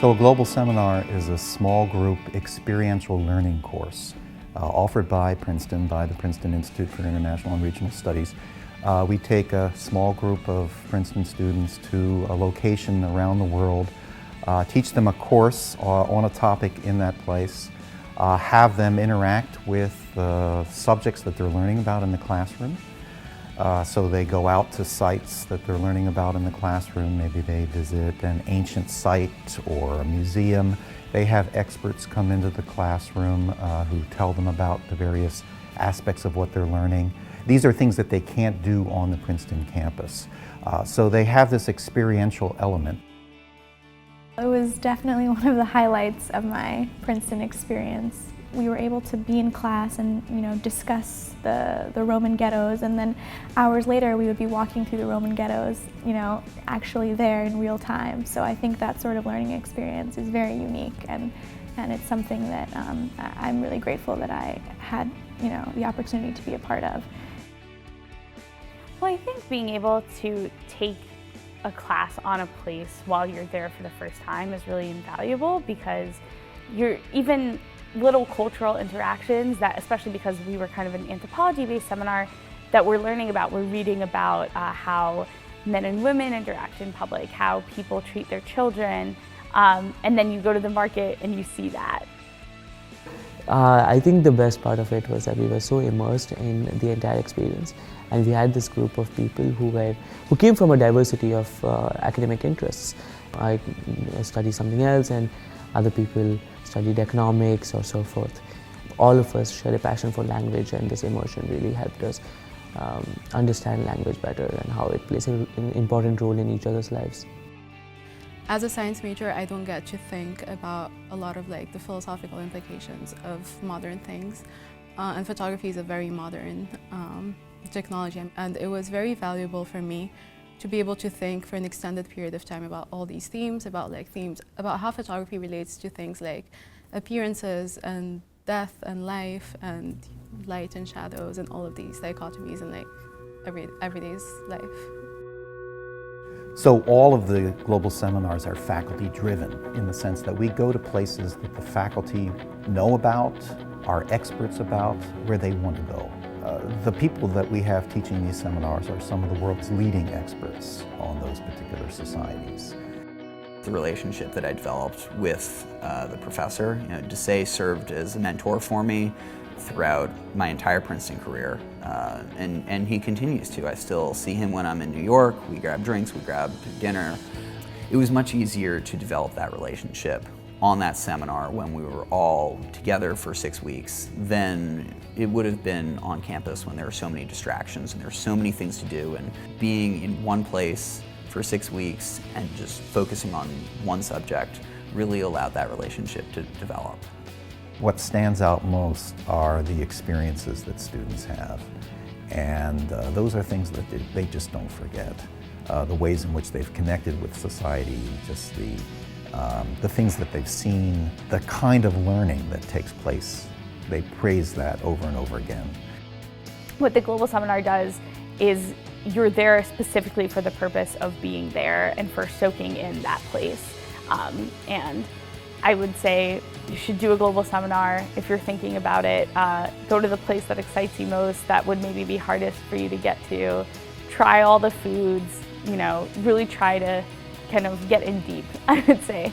So a global seminar is a small group experiential learning course offered by Princeton, by the Princeton Institute for International and Regional Studies. We take a small group of Princeton students to a location around the world, teach them a course on a topic in that place, have them interact with the subjects that they're learning about in the classroom. So they go out to sites that they're learning about in the classroom. Maybe they visit an ancient site or a museum. They have experts come into the classroom who tell them about the various aspects of what they're learning. These are things that they can't do on the Princeton campus. So they have this experiential element. It was definitely one of the highlights of my Princeton experience. We were able to be in class and discuss the Roman ghettos, and then hours later we would be walking through the Roman ghettos, actually there in real time. So I think that sort of learning experience is very unique, and it's something that I'm really grateful that I had the opportunity to be a part of. Well, I think being able to take a class on a place while you're there for the first time is really invaluable, because you're even little cultural interactions that, especially because we were kind of an anthropology-based seminar, that we're learning about, we're reading about how men and women interact in public, how people treat their children, and then you go to the market and you see that. I think the best part of it was that we were so immersed in the entire experience, and we had this group of people who came from a diversity of academic interests. I studied something else, and other people studied economics or so forth. All of us shared a passion for language, and this immersion really helped us understand language better and how it plays an important role in each other's lives. As a science major, I don't get to think about a lot of the philosophical implications of modern things. And photography is a very modern technology, and it was very valuable for me to be able to think for an extended period of time about all these themes, about how photography relates to things like appearances and death and life and light and shadows and all of these dichotomies in everyday's life. So all of the global seminars are faculty driven, in the sense that we go to places that the faculty know about, are experts about, where they want to go. The people that we have teaching these seminars are some of the world's leading experts on those particular societies. The relationship that I developed with the professor, Desai served as a mentor for me throughout my entire Princeton career, and he continues to. I still see him when I'm in New York. We grab drinks, we grab dinner. It was much easier to develop that relationship on that seminar when we were all together for 6 weeks than it would have been on campus when there were so many distractions and there were so many things to do, and being in one place for 6 weeks and just focusing on one subject really allowed that relationship to develop. What stands out most are the experiences that students have, and those are things that they just don't forget. The ways in which they've connected with society, just the things that they've seen, the kind of learning that takes place. They praise that over and over again. What the Global Seminar does is you're there specifically for the purpose of being there and for soaking in that place. And I would say you should do a global seminar if you're thinking about it. Go to the place that excites you most, that would maybe be hardest for you to get to. Try all the foods, really try to kind of get in deep, I would say.